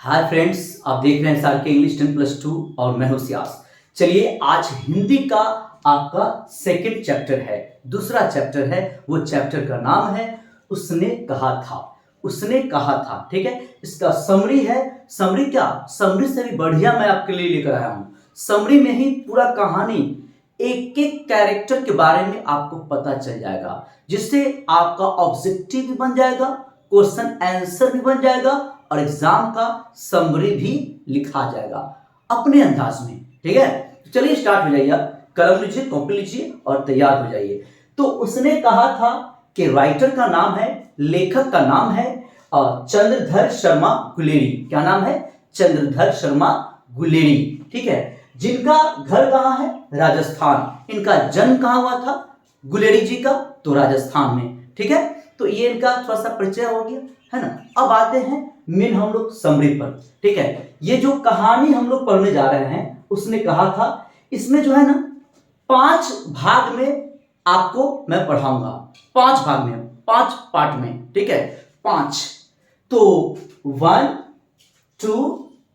Hi friends, आप देख रहे हैं सार के इंग्लिश 10+2 और मैं हूं सियास। चलिए, आज हिंदी का आपका सेकंड चैप्टर है, दूसरा चैप्टर है। वो चैप्टर का नाम है उसने कहा था। उसने कहा था, ठीक है। इसका समरी है। समरी क्या, समरी से भी बढ़िया मैं आपके लिए लेकर आया हूं। समरी में ही पूरा कहानी, एक एक कैरेक्टर के बारे में आपको पता चल जाएगा, जिससे आपका ऑब्जेक्टिव भी बन जाएगा, क्वेश्चन आंसर भी बन जाएगा और एग्जाम का समरी भी लिखा जाएगा अपने अंदाज में, ठीक है। तो चलिए स्टार्ट हो जाइए, आप कलम लीजिए, कॉपी लीजिए और तैयार हो जाइए। तो उसने कहा था कि राइटर का नाम है, लेखक का नाम है चंद्रधर शर्मा गुलेरी। क्या नाम है? चंद्रधर शर्मा गुलेरी, ठीक है। जिनका घर कहां है? राजस्थान। इनका जन्म कहां हुआ था गुलेरी जी का? तो राजस्थान में, ठीक है। तो ये इनका थोड़ा सा परिचय हो गया, है ना। अब आते हैं मेन हम लोग समरी पर, ठीक है। ये जो कहानी हम लोग पढ़ने जा रहे हैं, उसने कहा था, इसमें जो है ना 5 भाग में आपको मैं पढ़ाऊंगा। 5 भाग में, 5 पार्ट में, ठीक है। 5 तो 1 2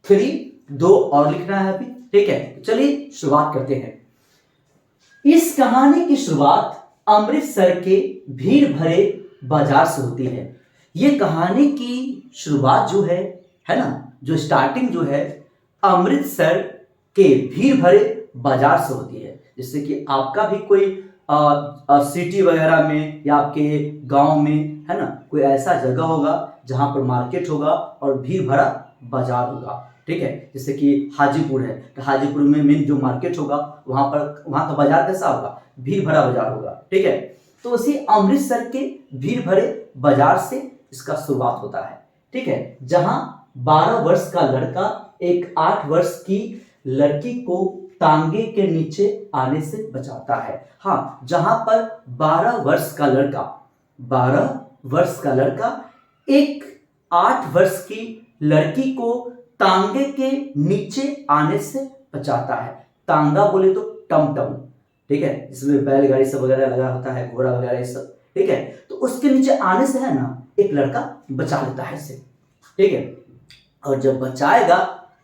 3 2 और लिखना है अभी, ठीक है। चलिए शुरुआत करते हैं। इस कहानी की शुरुआत अमृतसर के भीड़ भरे बाजार से होती है। ये कहानी की शुरुआत जो है ना, जो स्टार्टिंग जो है अमृतसर के भीड़ भरे बाजार से होती है। जैसे कि आपका भी कोई सिटी वगैरह में या आपके गांव में, है ना, कोई ऐसा जगह होगा जहां पर मार्केट होगा और भीड़ भरा बाजार होगा, ठीक है। जैसे कि हाजीपुर है तो हाजीपुर में मेन जो मार्केट होगा वहां का बाजार कैसा होगा? भीड़ भरा बाजार होगा, ठीक है। तो उसी अमृतसर के भीड़ भरे बाजार से इसका शुरुआत होता है, ठीक है। जहां 12 वर्ष का लड़का एक 8 वर्ष की लड़की को तांगे के नीचे आने से बचाता है। हाँ, जहां पर 12 वर्ष का लड़का, 12 वर्ष का लड़का एक 8 वर्ष की लड़की को तांगे के नीचे आने से बचाता है। तांगा बोले तो टमटम, ठीक है, जिसमें बैलगाड़ी सब वगैरह लगा होता है, घोड़ा वगैरह ये सब, ठीक है। तो उसके नीचे आने से है ना एक लड़का बचा लेता है इसे, ठीक है। और जब बचाएगा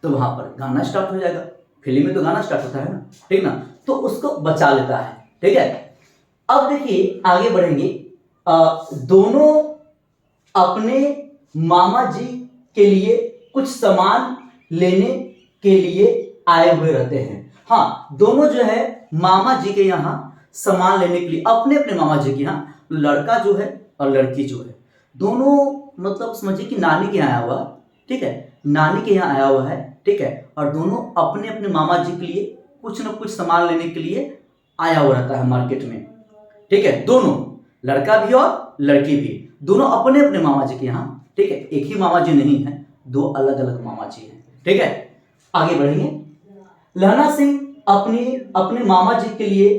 तो वहां पर गाना स्टार्ट हो जाएगा। फिल्म में तो गाना स्टार्ट होता है ना, ठीक ना। तो उसको बचा लेता है, ठीक है। अब देखिए आगे बढ़ेंगे। दोनों अपने मामा जी के लिए कुछ सामान लेने के लिए आए हुए रहते हैं। हाँ, दोनों जो है मामा जी के यहाँ सामान लेने के लिए, अपने अपने मामा जी के यहाँ, लड़का जो है और लड़की जो है दोनों, मतलब समझिए कि नानी के यहाँ आया हुआ, ठीक है, नानी के यहाँ आया हुआ है, ठीक है। और दोनों अपने अपने मामा जी के लिए कुछ न कुछ सामान लेने के लिए आया हुआ रहता है मार्केट में, ठीक है। दोनों, लड़का भी और लड़की भी, दोनों अपने अपने मामा जी के यहाँ, ठीक है। एक ही मामा जी नहीं है, 2 अलग अलग मामा जी हैं, ठीक है। आगे बढ़ेंगे। लहना सिंह अपने मामा जी के लिए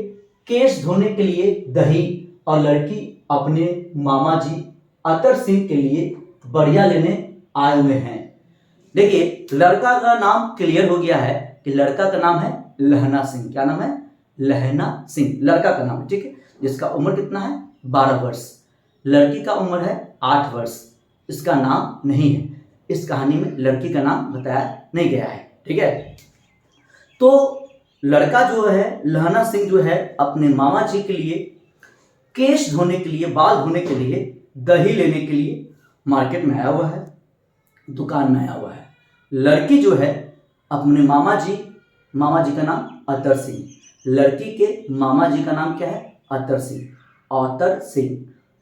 केश धोने के लिए दही और लड़की अपने मामा जी अतर सिंह के लिए बढ़िया लेने आए हुए हैं। देखिए, लड़का का नाम क्लियर हो गया है कि लड़का का नाम है लहना सिंह। क्या नाम है? लहना सिंह, लड़का का नाम है, ठीक है। जिसका उम्र कितना है? 12 वर्ष। लड़की का उम्र है 8 वर्ष। इसका नाम नहीं है, इस कहानी में लड़की का नाम बताया नहीं गया है, ठीक है। तो लड़का जो है लहना सिंह जो है अपने मामा जी के लिए केश धोने के लिए, बाल धोने के लिए, दही लेने के लिए मार्केट में आया हुआ है, दुकान में आया हुआ है। लड़की जो है अपने मामा जी का नाम अतर सिंह, लड़की के मामा जी का नाम क्या है? अतर सिंह, अतर सिंह,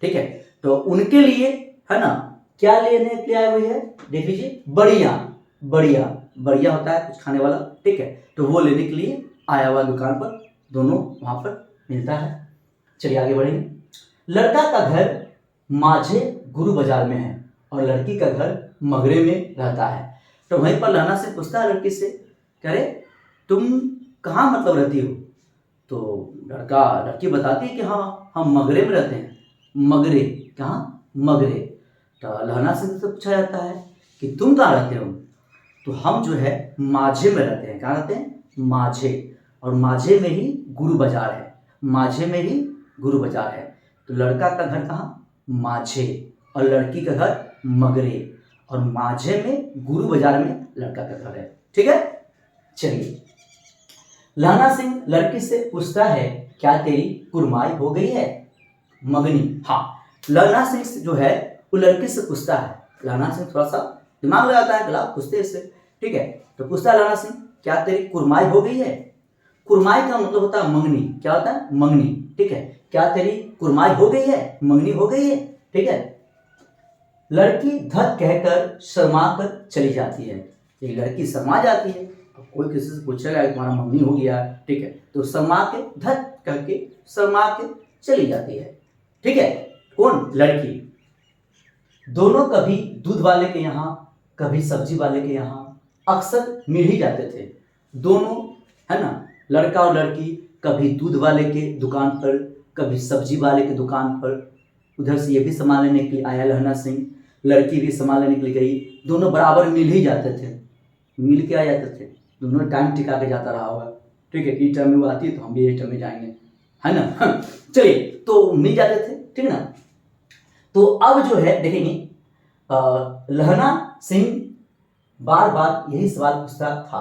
ठीक है। तो उनके लिए, है ना, क्या लेने के लिए आए हुए हैं? देख लीजिए, बढ़िया बढ़िया बढ़िया होता है कुछ खाने वाला, ठीक है। तो वो लेने के लिए आया हुआ दुकान पर, दोनों वहां पर मिलता है। चलिए आगे बढ़ेंगे। लड़का का घर माझे गुरु बाजार में है और लड़की का घर मगरे में रहता है। तो वहीं पर लहना से पूछता है लड़की से, कह रहे तुम कहाँ मतलब रहती हो? तो लड़की बताती है कि हाँ, हम मगरे में रहते हैं। मगरे? कहाँ? मगरे। तो लहना से पूछा जाता है कि तुम कहाँ रहते हो? तो हम जो है माझे में रहते हैं। कहाँ रहते हैं? माझे। और माझे में ही गुरु बाजार है, माझे में ही गुरु बाजार है। तो लड़का का घर कहाँ? माझे और लड़की का घर मगरे। और माझे में गुरु बाजार में लड़का का घर है। ठीक है, चलिए लहना सिंह लड़की से पूछता है क्या तेरी कुरमाई हो गई है? मंगनी। हाँ, लहना सिंह जो है वो लड़की से पूछता है। लहना सिंह थोड़ा सा दिमाग लगाता है, गला पूछते इससे। ठीक है, तो पूछता है लहना सिंह क्या तेरी कुरमाई हो गई है? कुरमाई का मतलब होता है मंगनी। क्या होता है? मंगनी। ठीक है, क्या तेरी कुरमाई हो गई है? मंगनी हो गई है। ठीक है, लड़की धत कहकर शर्मा कर चली जाती है। ये लड़की शर्मा जाती है। अब कोई किसी से पूछेगा कि तुम्हारा मंगनी हो गया, ठीक है, तो शर्मा के धत करके शर्मा के चली जाती है। ठीक है, कौन? लड़की। दोनों कभी दूध वाले के यहाँ कभी सब्जी वाले के यहाँ अक्सर मिल ही जाते थे। दोनों, है ना, लड़का और लड़की कभी दूध वाले के दुकान पर कभी सब्जी वाले के दुकान पर। उधर से ये भी सामान लेने के लिए आया लहना सिंह, लड़की भी सामान लेने के लिए गई। दोनों बराबर मिल ही जाते थे, मिल के आ जाते थे। दोनों टाइम टिका के जाता रहा होगा। ठीक है, ई टाइम में वो आती है तो हम भी यही टाइम में जाएंगे, है ना। चलिए, तो मिल जाते थे। ठीक है ना। तो अब जो है देखेंगे, लहना सिंह बार बार यही सवाल पूछता था।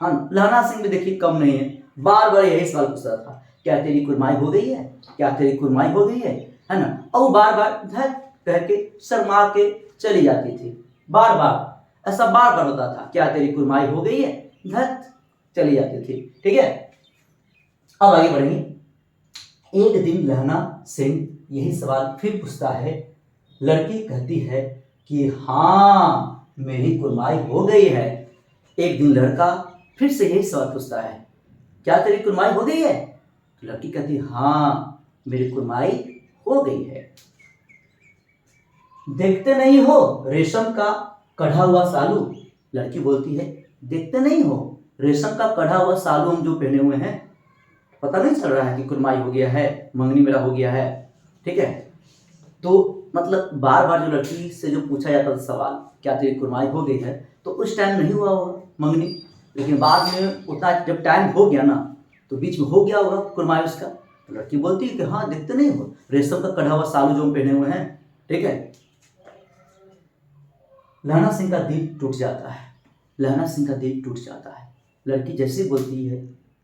हाँ, लहना सिंह भी देखिए कम नहीं है, बार बार यही सवाल पूछता था, क्या तेरी कुरमाई हो गई है? क्या तेरी कुरमाई हो गई है ना। और बार बार धत कह के शर्मा के चली जाती थी। बार बार ऐसा बार बार होता था, क्या तेरी कुरमाई हो गई है? धत चली जाती थी। ठीक है, अब आगे बढ़ेंगे। एक दिन लहना सिंह यही सवाल फिर पूछता है। लड़की कहती है कि हाँ मेरी कुरमाई हो गई है। एक दिन लड़का फिर से यही सवाल पूछता है, क्या तेरी कुरमाई हो गई है? लड़की कहती है हाँ मेरी कुरमाई हो गई है। देखते नहीं हो रेशम का कढ़ा हुआ सालू? लड़की बोलती है देखते नहीं हो रेशम का कढ़ा हुआ सालू हम जो पहने हुए हैं, पता नहीं चल रहा है कि कुरमाई हो गया है, मंगनी मेरा हो गया है। ठीक है, तो मतलब बार बार जो लड़की से जो पूछा जाता था सवाल, क्या तेरी कुरमाई हो गई है, तो उस टाइम नहीं हुआ होगा मंगनी, लेकिन बाद में उतना जब टाइम हो गया ना तो बीच में हो गया होगा कुरमाई उसका। तो लड़की बोलती है कि हाँ देखते नहीं हो रेशम का कढ़ा हुआ सालू जो हम पहने हुए हैं। ठीक है, लहना सिंह का दिल टूट जाता है। लहना सिंह का दिल टूट जाता है। लड़की जैसे बोलती है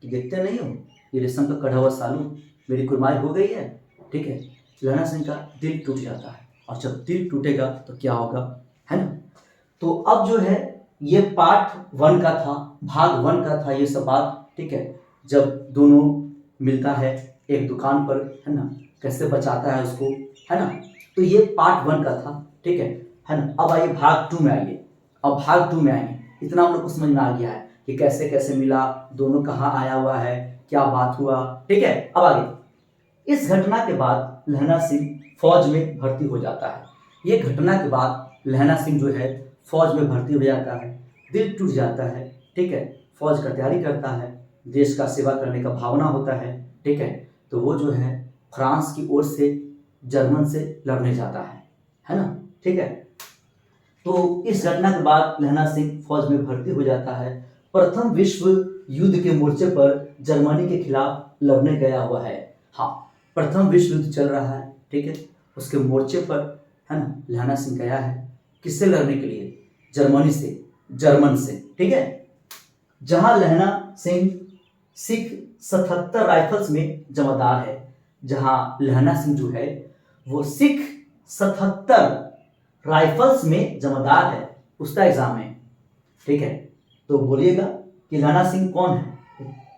कि देखते नहीं हो ये रेशम का कढ़ा हुआ सालू, मेरी कुरमाई हो गई है। ठीक है, लहना सिंह का दिल टूट जाता है। और जब दिल टूटेगा तो क्या होगा, है ना। तो अब जो है ये पार्ट 1 का था, भाग 1 का था ये सब बात। ठीक है, जब दोनों मिलता है एक दुकान पर, है ना, कैसे बचाता है उसको, है ना। तो ये पार्ट 1 का था। ठीक है ना। अब आइए भाग 2 में आइए। अब भाग 2 में आएंगे। इतना हम लोग को समझ में आ गया है कि कैसे कैसे मिला, दोनों कहाँ आया हुआ है, क्या बात हुआ। ठीक है, अब आगे। इस घटना के बाद लहना सिंह फौज में भर्ती हो जाता है। ये घटना के बाद लहना सिंह जो है फौज में भर्ती हो जाता है। दिल टूट जाता है। ठीक है, फौज का तैयारी करता है, देश का सेवा करने का भावना होता है। ठीक है, तो वो जो है फ्रांस की ओर से जर्मन से लड़ने जाता है ना। ठीक है, तो इस घटना के बाद लहना सिंह फौज में भर्ती हो जाता है। प्रथम विश्व युद्ध के मोर्चे पर जर्मनी के खिलाफ लड़ने गया हुआ है। हाँ, प्रथम विश्व युद्ध चल रहा है। ठीक है, उसके मोर्चे पर, है ना, लहना सिंह गया है। किससे लड़ने के लिए? जर्मनी से, जर्मन से। ठीक है, जहां लहना सिंह सिख 77 राइफल्स में जमादार है। जहां लहना सिंह जो है वो सिख 77 राइफल्स में जमादार है। उसका एग्जाम है। ठीक है, तो बोलिएगा कि लहना सिंह कौन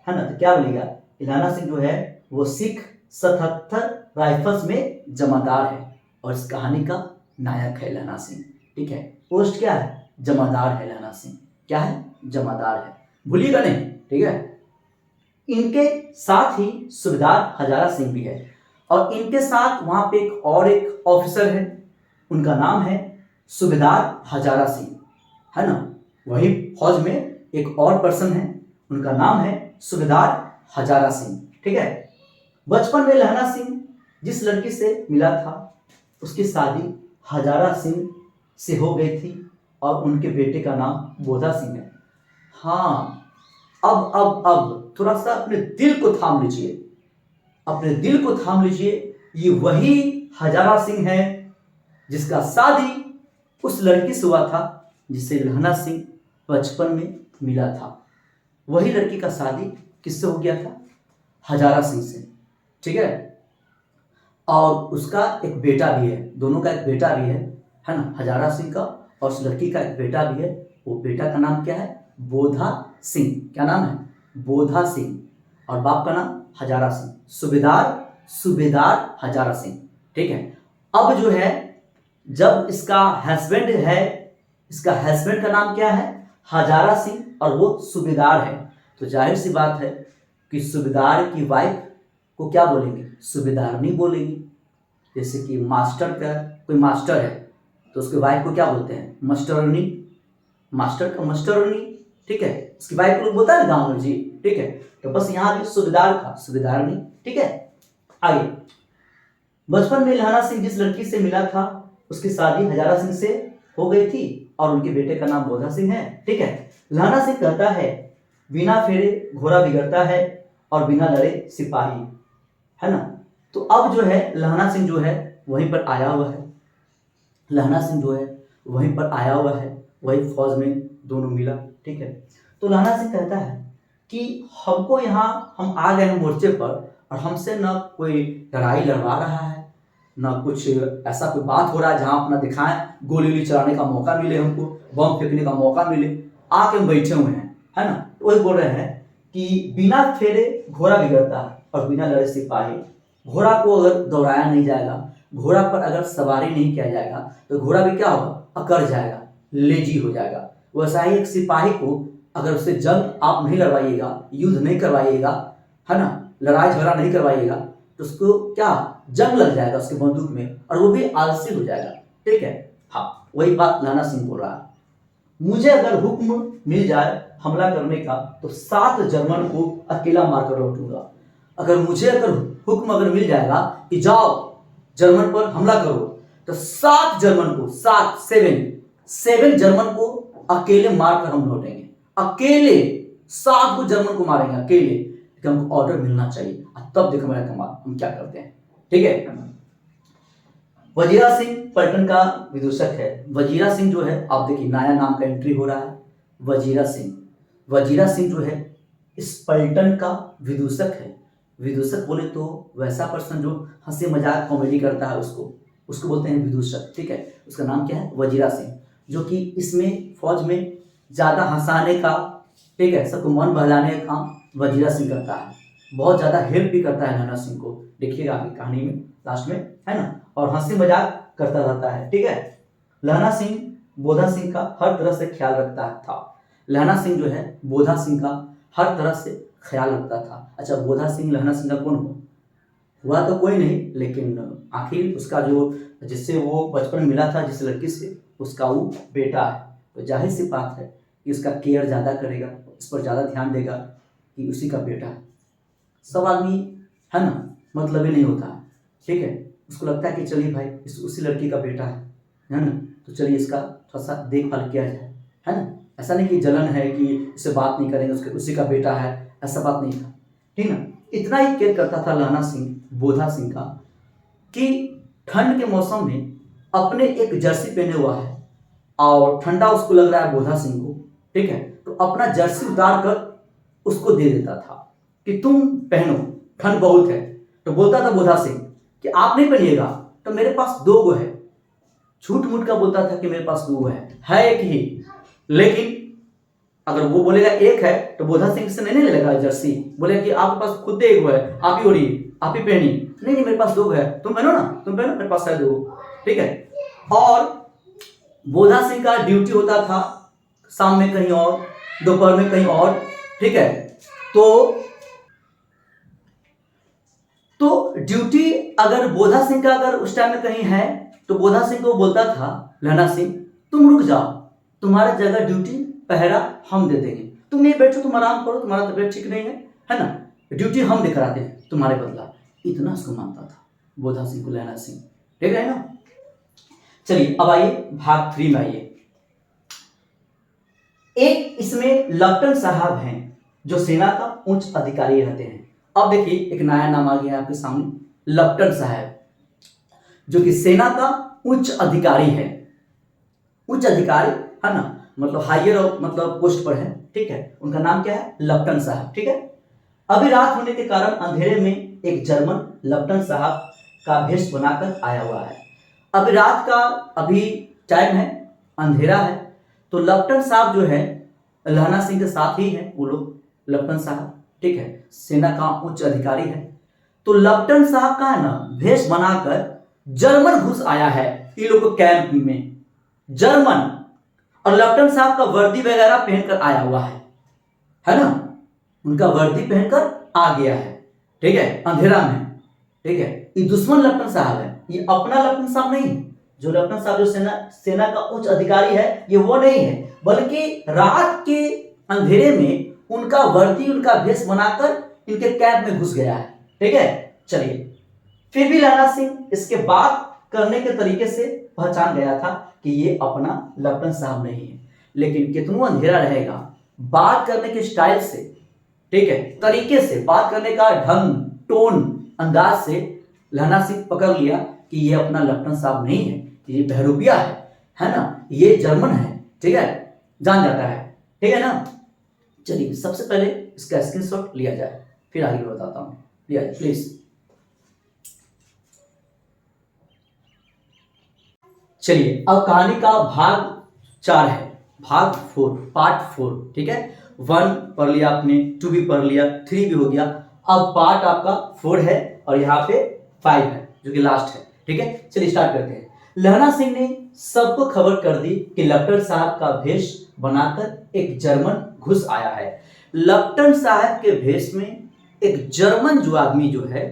है ना। तो क्या बोलिएगा, लहना सिंह जो है वो सिख 77 राइफल्स में जमादार है और इस कहानी का नायक है लहना सिंह। ठीक है, पोस्ट क्या है? जमादार है लहना सिंह। क्या है? जमादार है, भूलिएगा नहीं। ठीक है, इनके साथ ही सूबेदार हजारा सिंह भी है और इनके साथ वहां पे एक ऑफिसर है, उनका नाम है सूबेदार हजारा सिंह, है ना। वही फौज में एक और पर्सन है, उनका नाम है सूबेदार हजारा सिंह। ठीक है, बचपन में लहना सिंह जिस लड़की से मिला था उसकी शादी हजारा सिंह से हो गई थी और उनके बेटे का नाम बोधा सिंह है। हाँ, अब थोड़ा सा अपने दिल को थाम लीजिए, अपने दिल को थाम लीजिए। ये वही हजारा सिंह है जिसका शादी उस लड़की से हुआ था जिसे लहना सिंह बचपन में मिला था। वही लड़की का शादी किससे हो गया था? हजारा सिंह से, ठीक है। और उसका एक बेटा भी है, दोनों का एक बेटा भी है ना, हजारा सिंह का और उस लड़की का एक बेटा भी है। वो बेटा का नाम क्या है? बोधा सिंह। क्या नाम है? बोधा सिंह। और बाप का नाम हजारा सिंह, सूबेदार हजारा सिंह, ठीक है। अब जो है, जब इसका हस्बैंड है, इसका हस्बैंड का नाम क्या है? हजारा सिंह, और वो सूबेदार है, तो जाहिर सी बात है कि सूबेदार की वाइफ को क्या बोलेंगे? सूबेदारनी बोलेंगे। जैसे कि मास्टर का कोई मास्टर है तो उसके वाइफ को क्या बोलते हैं? मास्टरनी। मास्टर का मास्टरनी, ठीक है। उसकी वाइफ को लोग बोलता है ना गाँव में जी, ठीक है। तो बस यहाँ भी सूबेदार का सूबेदारनी, ठीक है। आगे, बचपन में लहना सिंह जिस लड़की से मिला था उसकी शादी हजारा सिंह से हो गई थी और उनके बेटे का नाम बोधा सिंह है, ठीक है। लहना सिंह कहता है, बिना फेरे घोड़ा बिगड़ता है और बिना लड़े सिपाही, है ना। तो अब जो है लहना सिंह जो है वहीं पर आया हुआ है, लहना सिंह जो है वहीं पर आया हुआ है, वही फौज में दोनों मिला, ठीक है। तो लहना सिंह कहता है कि हमको यहाँ, हम आ गए हैं मोर्चे पर और हमसे न कोई लड़ाई लड़वा रहा है, ना कुछ ऐसा कोई बात हो रहा है जहाँ अपना दिखाएं, गोली वोली चलाने का मौका मिले, हमको बम फेंकने का मौका मिले, आके हम बैठे हुए हैं, है ना। वही बोल रहे हैं कि बिना फेरे घोड़ा बिगड़ता है और बिना लड़े सिपाही। घोड़ा को अगर दौड़ाया नहीं जाएगा, घोड़ा पर अगर सवारी नहीं किया जाएगा तो घोड़ा भी क्या होगा? अकड़ जाएगा, लेजी हो जाएगा। वैसा ही एक सिपाही को अगर उससे जंग आप नहीं लड़वाइएगा, युद्ध नहीं करवाइएगा, है ना, लड़ाई झगड़ा नहीं करवाइएगा, तो उसको क्या जंग लग जाएगा उसके बंदूक में और वो भी आलसी हो जाएगा, ठीक है। हाँ, वही बात लहना सिंह बोल रहा है। मुझे अगर हुक्म मिल जाए हमला करने का तो 7 जर्मन को अकेला मारकर लौटूंगा। अगर मुझे हुक्म अगर मिल जाएगा कि जाओ जर्मन पर हमला करो, तो 7 जर्मन को, 7 जर्मन को अकेले मारकर हम लौटेंगे। अकेले 7 को जर्मन को मारेंगे अकेले, कि हमको ऑर्डर मिलना चाहिए, तब देखो मेरा कमाल हम क्या करते हैं, ठीक है। वजीरा सिंह पलटन का विदूषक है। वजीरा सिंह जो है, आप देखिए नया नाम का एंट्री हो रहा है, वजीरा सिंह। वजीरा सिंह जो है इस पलटन का विदूषक है। विदूषक बोले तो वैसा पर्सन जो हंसी मजाक कॉमेडी करता है, उसको बोलते हैं विदूषक, ठीक है। उसका नाम क्या है? वजीरा सिंह, जो कि इसमें फौज में ज्यादा हंसाने का, ठीक है, सबको मन बहलाने का काम वजीरा सिंह करता है। बहुत ज्यादा हेल्प भी करता है लहना सिंह को, देखिएगा आगे कहानी में लास्ट में, है ना। और हंसी मजाक करता रहता है, ठीक है। लहना सिंह बोधा सिंह का हर तरह से ख्याल रखता था। लहना सिंह जो है बोधा सिंह का हर तरह से ख्याल रखता था। अच्छा, बोधा सिंह लहना सिंह का कौन हुआ तो कोई नहीं, लेकिन आखिर उसका जो, जिससे वो बचपन मिला था जिस लड़की से, उसका वो बेटा है। तो जाहिर सी बात है कि उसका केयर ज़्यादा करेगा, इस पर ज़्यादा ध्यान देगा कि उसी का बेटा है। सब आदमी, है ना, मतलब ही नहीं होता, ठीक है। उसको लगता है कि चलिए भाई उसी लड़की का बेटा है ना, तो चलिए इसका थोड़ा सा देखभाल किया जाए, है ना। ऐसा नहीं कि जलन है कि इससे बात नहीं करेंगे, उसके उसी का बेटा है, ऐसा बात नहीं था, ठीक ना। इतना ही केयर करता था लहना सिंह बोधा सिंह का कि ठंड के मौसम में अपने एक जर्सी पहने हुआ है और ठंडा उसको लग रहा है बोधा सिंह को, ठीक है, तो अपना जर्सी उतार कर उसको दे देता था कि तुम पहनो, ठंड बहुत है। तो बोलता था बोधा सिंह कि आप नहीं पहनिएगा, तो मेरे पास 2 गो है। झूठ मूठ का बोलता था कि मेरे पास 2 है एक ही, लेकिन अगर वो बोलेगा एक है तो बोधा सिंह से नहीं लेगा जर्सी, बोले कि आपके पास खुद एक है, आप ही ओढ़िए, आप ही पहनी। नहीं मेरे पास 2 है, तुम पहनो ना, तुम पहनो, मेरे पास है 2, ठीक है। और बोधा सिंह का ड्यूटी होता था शाम में कहीं और, दोपहर में कहीं और, ठीक है। तो ड्यूटी अगर बोधा सिंह का अगर उस टाइम में कहीं है तो बोधा सिंह को बोलता था लहना सिंह, तुम रुक जाओ, तुम्हारा जगह ड्यूटी पहरा हम दे देंगे, तुम ये बैठो, तुम आराम करो, तुम्हारा तबीयत ठीक नहीं है ना, ड्यूटी हम दे कराते हैं तुम्हारे बदला। इतना उसको मानता था बोधा सिंह को लहना सिंह, ठीक है ना। चलिए अब आइए भाग 3 में आइए। एक इसमें लेफ्टिनेंट साहब हैं जो सेना का उच्च अधिकारी रहते हैं। अब देखिए एक नया नाम आ गया आपके सामने, लेफ्टिनेंट साहब, जो कि सेना का उच्च अधिकारी है। उच्च अधिकारी, है ना, मतलब हायर मतलब पोस्ट पर है, ठीक है। उनका नाम क्या है? लेफ्टिनेंट साहब, ठीक है। अभी रात होने के कारण अंधेरे में एक जर्मन लेफ्टिनेंट साहब का भेष बनाकर आया हुआ है। अभी रात का अभी टाइम है, अंधेरा है, तो लेफ्टिनेंट साहब जो है लहना सिंह के साथ ही है वो लोग, लेफ्टिनेंट साहब, ठीक है, सेना का उच्च अधिकारी है। तो लेफ्टिनेंट साहब का है ना भेष बनाकर जर्मन घुस आया है इन लोगों के कैंप में, जर्मन, और लेफ्टिनेंट साहब का वर्दी वगैरह पहनकर आया हुआ है ना, उनका वर्दी पहनकर आ गया है, ठीक है, अंधेरा में, ठीक है। ये दुश्मन लेफ्टिनेंट साहब है, ये अपना लेफ्टिनेंट साहब नहीं। जो लेफ्टिनेंट साहब जो सेना का उच्च अधिकारी है ये वो नहीं है, बल्कि रात के अंधेरे में उनका वर्दी, उनका भेष बनाकर इनके कैंप में घुस गया है, ठीक है। चलिए, फिर भी लहना सिंह इसके बात करने के तरीके से पहचान गया था कि ये अपना लेफ्टिनेंट साहब नहीं है, लेकिन कितना अंधेरा रहेगा, बात करने के स्टाइल से, ठीक है, तरीके से, बात करने का ढंग, टोन, अंदाज से लहना सिंह पकड़ लिया कि ये अपना लेफ्टिनेंट साहब नहीं है, ये बहरूपिया है ना, ये जर्मन है, ठीक है, जान जाता है, ठीक है ना। चलिए, सबसे पहले इसका स्क्रीनशॉट लिया जाए, फिर आगे बताता हूं, लिया जाए प्लीज। चलिए, अब कहानी का भाग 4 है, भाग 4, पार्ट 4, ठीक है। 1 पढ़ लिया आपने, 2 भी पढ़ लिया, 3 भी हो गया, अब पार्ट आपका 4 है और यहाँ पे 5 है जो कि लास्ट है, ठीक है। चलिए स्टार्ट करते हैं। लहना सिंह ने सबको खबर कर दी कि लेफ्टिनेंट साहब का भेष बनाकर एक जर्मन घुस आया है। लेफ्टिनेंट साहब के भेष में एक जर्मन जो आदमी जो है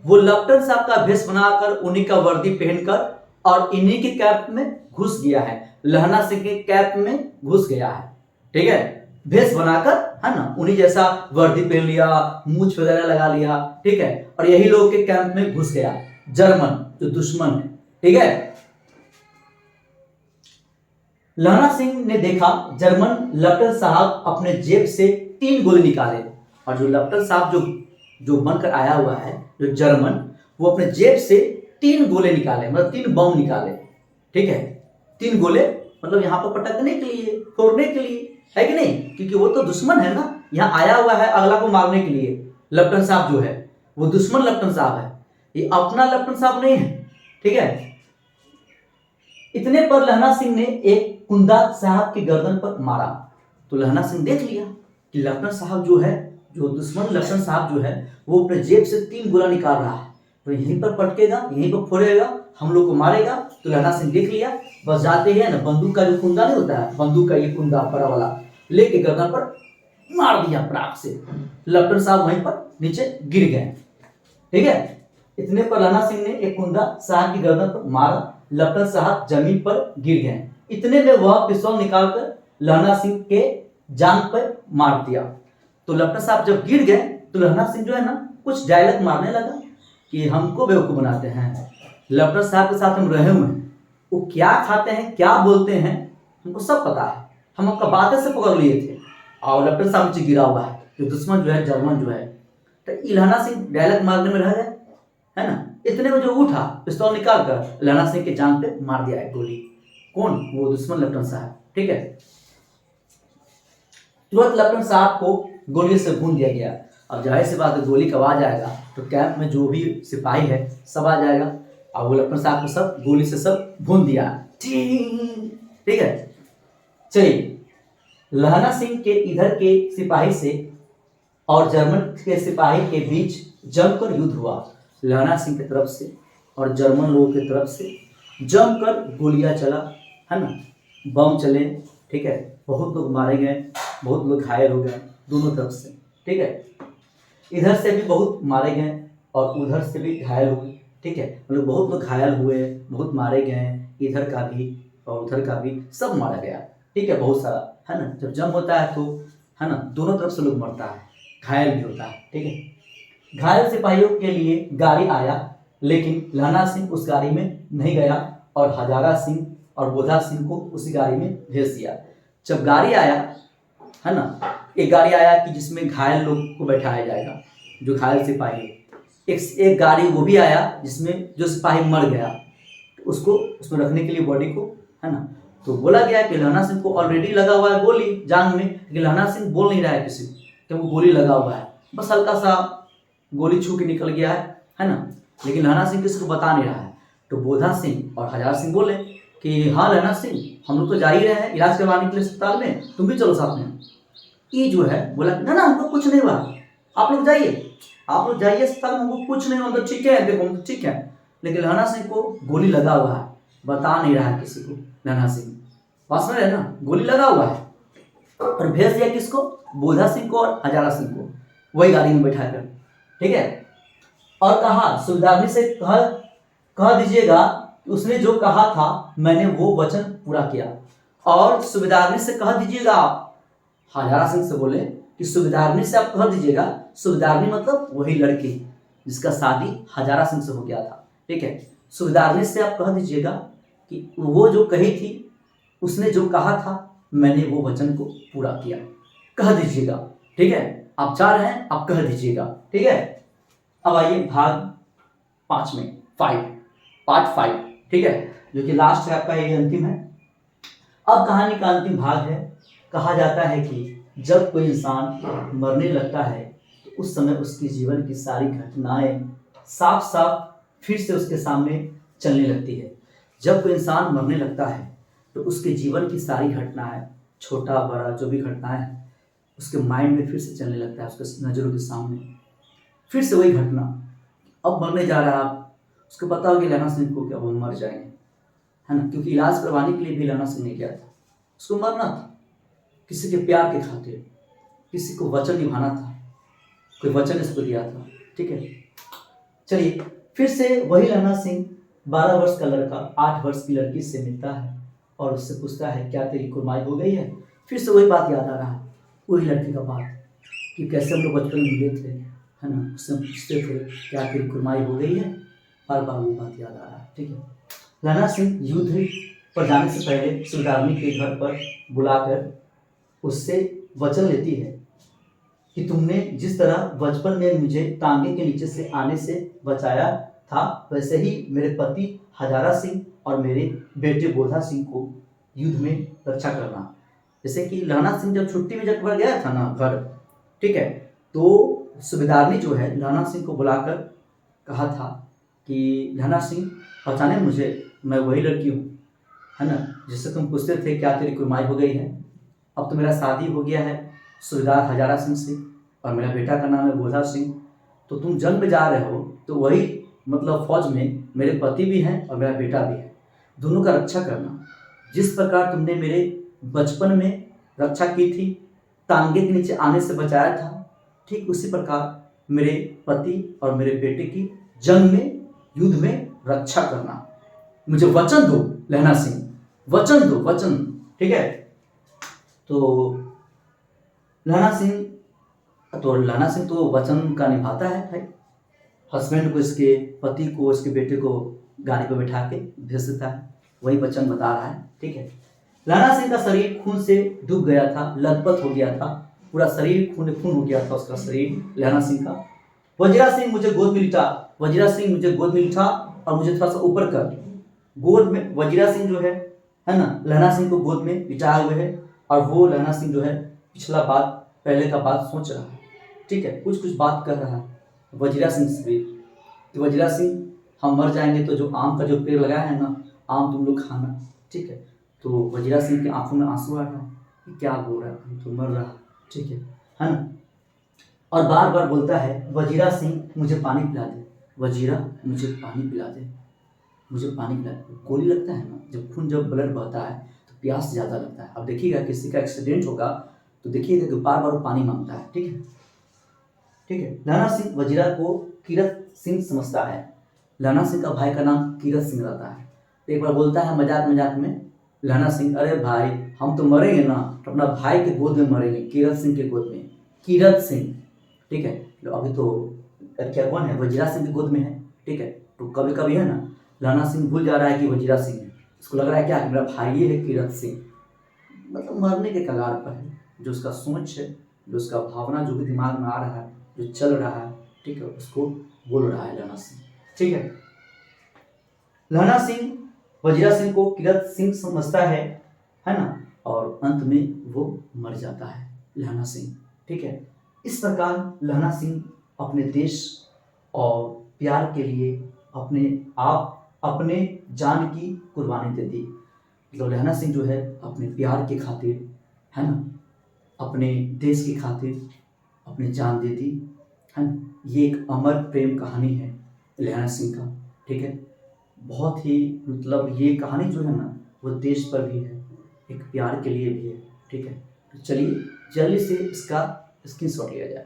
वो लेफ्टिनेंट साहब का भेष बनाकर उन्हीं का वर्दी पहनकर और इन्हीं के कैंप में घुस गया है, लहना सिंह के कैंप में घुस गया है, ठीक है, भेष बनाकर, है ना, उन्हीं जैसा वर्दी पहन लिया, मूछ वगैरह लगा लिया, ठीक है, और यही लोग के कैंप में घुस गया, जर्मन जो दुश्मन है, ठीक है। लहना सिंह ने देखा जर्मन लेफ्टिनेंट साहब अपने जेब से 3 गोली निकाले, और जो लेफ्टिनेंट साहब जो बनकर आया हुआ है, जो जर्मन, वो अपने जेब से 3 गोले निकाले, मतलब 3 बम निकाले, ठीक है, 3 गोले, मतलब यहाँ पर पटकने के लिए, फोड़ने के लिए, है कि नहीं, क्योंकि वो तो दुश्मन है ना, यहाँ आया हुआ है अगला को मारने के लिए। लेफ्टिनेंट साहब जो है वो दुश्मन लेफ्टिनेंट साहब है, ये अपना लेफ्टिनेंट साहब नहीं है, ठीक है। इतने पर लहना सिंह ने एक कुंदा साहब की गर्दन पर मारा, तो लहना सिंह देख लिया कि लेफ्टिनेंट साहब जो है, जो दुश्मन लेफ्टिनेंट साहब जो है वो अपने जेब से 3 गोला निकाल रहा है, तो यहीं पर पटकेगा, यहीं पर फोड़ेगा, हम लोग को मारेगा। तो लहना सिंह देख लिया, बस जाते हैं ना, बंदूक का जो कुंदा नहीं होता है, बंदूक का ये कुंदा बड़ा वाला लेके गर्दन पर मार दिया पराग से, लेफ्टिनेंट साहब वहीं पर नीचे गिर गए, ठीक है। इतने पर लहना सिंह ने एक कुंदा साहब की गर्दन पर मारा, लेफ्टिनेंट साहब जमीन पर गिर गए। इतने में वह पिस्तौल निकालकर लहना सिंह के जांघ पर मार दिया। तो लेफ्टिनेंट साहब जब गिर गए तो लहना सिंह जो है ना कुछ डायलॉग मारने लगा कि हमको बेवकूफ बनाते हैं, लेफ्टिनेंट साहब के साथ हम रहे हुए हैं, वो क्या खाते हैं, क्या बोलते हैं, हमको सब पता है, हम आपका बातें से पकड़ लिए थे, और लेफ्टिनेंट साहब नीचे गिरा हुआ है, जो दुश्मन जो है, जर्मन जो है। तो लहना सिंह डायलॉग मारने में रह गए, है ना। इतने में जो उठा, पिस्तौल निकाल कर लहना सिंह के जांघ पे मार दिया एक गोली। कौन? वो दुश्मन लेफ्टिनेंट साहब, ठीक है। तुरंत लेफ्टिनेंट साहब को गोली से भून दिया गया। अब जाहिर सी बात है, गोली का आवाज आएगा तो कैंप में जो भी सिपाही है सब आ जाएगा, और वो लेफ्टिनेंट साहब को सब गोली से सब भून दिया, ठीक है। चलिए, लहना सिंह के इधर के सिपाही से और जर्मन के सिपाही के बीच जमकर युद्ध हुआ। लहना सिंह की तरफ से और जर्मन लोगों की तरफ से जमकर गोलियां चला, है ना, बम चले, ठीक है, बहुत लोग मारे गए, बहुत लोग घायल हो गए दोनों तरफ से, ठीक है। इधर से भी बहुत मारे गए और उधर से भी घायल हुए, ठीक है, मतलब बहुत लोग घायल हुए, बहुत मारे गए, इधर का भी और उधर का भी सब मारा गया, ठीक है, बहुत सारा, है ना। जब जंग होता है तो, है ना, दोनों तरफ से लोग मरता है, घायल भी होता है, ठीक है। घायल सिपाहियों के लिए गाड़ी आया, लेकिन लहना सिंह उस गाड़ी में नहीं गया और हजारा सिंह और बोधा सिंह को उसी गाड़ी में भेज दिया। जब गाड़ी आया, है ना, एक गाड़ी आया कि जिसमें घायल लोग को बैठाया जाएगा, जो घायल सिपाही, एक गाड़ी वो भी आया जिसमें जो सिपाही मर गया उसको उसमें रखने के लिए बॉडी को, है ना, तो बोला गया कि लहना सिंह को ऑलरेडी लगा हुआ है गोली जांग में, लेकिन लहना सिंह बोल नहीं रहा है किसी को कि वो गोली लगा हुआ है, बस हल्का सा गोली छू के निकल गया है ना। लेकिन लहना सिंह किसी को बता नहीं रहा है। तो बोधा सिंह और हजार सिंह बोले कि हाँ लहना सिंह, हम लोग तो जा ही रहे हैं इलाज करवाने के लिए अस्पताल में, तुम भी चलो साथ में। ये जो है बोला ना हमको कुछ नहीं हुआ, आप लोग जाइए अस्पताल में, हमको कुछ नहीं हुआ, ठीक है देखो हम ठीक है। लेकिन लहना सिंह को गोली लगा हुआ है, बता नहीं रहा है किसी को। लहना सिंह पास में है ना, गोली लगा हुआ है, और भेज दिया किसको, बोधा सिंह को और हजारा सिंह को, वही गाड़ी में बैठा कर, ठीक है। और कहा सुबेदारनी से कह दीजिएगा उसने जो कहा था मैंने वो वचन पूरा किया। और सुबेदारनी से कह दीजिएगा आप, हजारा सिंह से बोले कि सुबेदारनी से आप कह दीजिएगा, सुबेदारनी मतलब वही लड़की जिसका शादी हजारा सिंह से हो गया था, ठीक है। सुबेदारनी से आप कह दीजिएगा कि वो जो कही थी, उसने जो कहा था मैंने वो वचन को पूरा किया, कह दीजिएगा, ठीक है। आप चाह रहे हैं आप कह दीजिएगा, ठीक है। अब आइए भाग 5 में, पार्ट 5, ठीक है, जो कि लास्ट है आपका, ये अंतिम है। अब कहानी का अंतिम भाग है। कहा जाता है कि जब कोई इंसान मरने लगता है तो उस समय उसकी जीवन की सारी घटनाएं साफ साफ फिर से उसके सामने चलने लगती है। जब कोई इंसान मरने लगता है तो उसके जीवन की सारी घटनाएं, छोटा बड़ा जो भी घटनाएं हैं, उसके माइंड में फिर से चलने लगता है, उसके नज़रों के सामने फिर से वही घटना। अब मरने जा रहा है, आप उसको पता हो कि लहना सिंह को क्या वो मर जाएंगे, है ना, क्योंकि इलाज करवाने के लिए भी लहना सिंह ने किया था, उसको मरना था किसी के प्यार के खातिर, किसी को वचन निभाना था, कोई वचन इसको दिया था, ठीक है। चलिए फिर से वही लहना सिंह 12 वर्ष का लड़का 8 वर्ष की लड़की से मिलता है और उससे पूछता है क्या तेरी कुर्बानी हो गई है। फिर से वही बात याद आ रहा है, वही लड़की का बात कि कैसे हम लोग बचपन में मिले थे, है ना, उससे पूछते थे क्या तेरी कुर्बानी हो गई है, बार बार वो बात याद आ रहा है, ठीक है। लहना सिंह युद्ध पर जाने से पहले सुबेदारनी के घर पर बुलाकर उससे वचन लेती है कि तुमने जिस तरह बचपन में मुझे तांगे के नीचे से आने से बचाया था, वैसे ही मेरे पति हजारा सिंह और मेरे बेटे बोधा सिंह को युद्ध में रक्षा करना। जैसे कि लहना सिंह जब छुट्टी में जब गया था ना घर, ठीक है, तो सुबेदारनी जो है लहना सिंह को बुलाकर कहा था कि लहना सिंह पहचाने मुझे, मैं वही लड़की हूँ, है ना, जिससे तुम पूछते थे क्या तेरी कुर्बानी हो गई है। अब तो मेरा शादी हो गया है सुबेदार हजारा सिंह से और मेरा बेटा का नाम है बोधा सिंह। तो तुम जंग में जा रहे हो तो वही मतलब फौज में मेरे पति भी हैं और मेरा बेटा भी है, दोनों का रक्षा करना। जिस प्रकार तुमने मेरे बचपन में रक्षा की थी, तांगे के नीचे आने से बचाया था, ठीक उसी प्रकार मेरे पति और मेरे बेटे की जंग में युद्ध में रक्षा करना। मुझे वचन दो लहना सिंह, वचन दो, वचन, ठीक है। तो लहना सिंह तो वचन का निभाता है भाई, हस्बैंड को, इसके पति को, इसके बेटे को गाड़ी पर बैठा के भेज देता है, वही वचन बता रहा है, ठीक है। लहना सिंह का शरीर खून से डूब गया था, लथपथ हो गया था, पूरा शरीर खून हो गया था उसका शरीर लहना सिंह का। वजीरा सिंह मुझे गोद में लिटा, वजीरा सिंह मुझे गोद में लिटा और मुझे थोड़ा सा ऊपर कर, गोद में वजीरा सिंह जो है ना, लहना सिंह को गोद में लिटाए हुए है और वो लहना सिंह जो है पिछला बात, पहले का बात सोच रहा है, ठीक है, कुछ बात कर रहा है वजीरा सिंह से भी कि वजीरा सिंह हम मर जाएंगे तो जो आम का जो पेड़ लगाया है ना, आम तुम लोग खाना, ठीक है। तो वजीरा सिंह की आंखों में आंसू आ रहा है कि क्या बोल रहा है, तो मर रहा है, ठीक है ना। और बार बार बोलता है वजीरा सिंह मुझे पानी पिला दे, वजीरा मुझे पानी पिला दे, मुझे पानी पिला दे। गोली लगता है ना, जब खून जब ब्लड बहता है तो प्यास ज़्यादा लगता है। अब देखिएगा किसी का एक्सीडेंट होगा तो देखिएगा कि बार बार पानी मांगता है, ठीक है, ठीक है। लहना सिंह वजीरा को कीरत सिंह समझता है, लहना सिंह का भाई का नाम कीरत सिंह रहता है। तो एक बार बोलता है मजाक मजाक में लहना सिंह, अरे भाई हम तो मरेंगे ना तो अपना भाई के गोद में मरेंगे, कीरत सिंह के गोद में, कीरत सिंह, ठीक है। अभी तो क्या कौन है, वजीरा सिंह की गोद में है, ठीक है। तो कभी कभी है ना लहना सिंह भूल जा रहा है कि वजीरा सिंह है, उसको लग रहा है क्या कि मेरा भाई ये है कीरत सिंह, मतलब मरने के कगार पर है। जो उसका सोच है, जो उसका भावना जो भी दिमाग में आ रहा है, जो चल रहा है, ठीक है, उसको बोल रहा है लहना सिंह, ठीक है। लहना सिंह वजीरा सिंह को कीरत सिंह समझता है है ना, और अंत में वो मर जाता है लहना सिंह। ठीक है, इस प्रकार लहना सिंह अपने देश और प्यार के लिए अपने जान की कुर्बानी दे दी। मतलब लहना सिंह जो है अपने प्यार के खातिर, है ना, अपने देश की खातिर अपनी जान दे दी, है ना। ये एक अमर प्रेम कहानी है लहना सिंह का। ठीक है, बहुत ही मतलब ये कहानी जो है ना वो देश पर भी है, एक प्यार के लिए भी है। ठीक है, तो चलिए जल्दी से इसका स्क्रीनशॉट लिया जाए।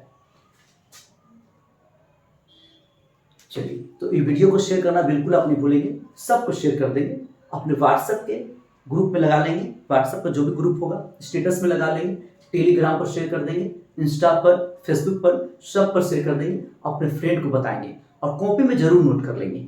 चलिए, तो ये वीडियो को शेयर करना बिल्कुल आप नहीं भूलेंगे, सबको शेयर कर देंगे, अपने व्हाट्सएप के ग्रुप में लगा लेंगे, व्हाट्सएप का जो भी ग्रुप होगा स्टेटस में लगा लेंगे, टेलीग्राम पर शेयर कर देंगे, इंस्टा पर, फेसबुक पर, सब पर शेयर कर देंगे, अपने फ्रेंड को बताएंगे और कॉपी में जरूर नोट कर लेंगे,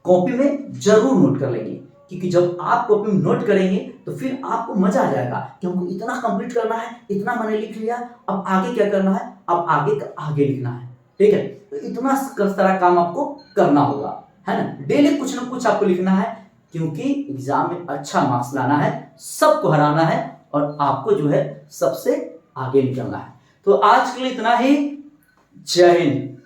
कॉपी में जरूर नोट कर लेंगे, क्योंकि जब आप कॉपी में नोट करेंगे तो फिर आपको मजा आ जाएगा कि हमको इतना कंप्लीट करना है, इतना मैंने लिख लिया, अब आगे क्या करना है, अब आगे का आगे लिखना है। ठीक है, तो इतना सारा काम आपको करना होगा, है ना। डेली कुछ ना कुछ आपको लिखना है, क्योंकि एग्जाम में अच्छा मार्क्स लाना है, सबको हराना है और आपको जो है सबसे आगे निकलना है। तो आज के लिए इतना ही। जय हिंद।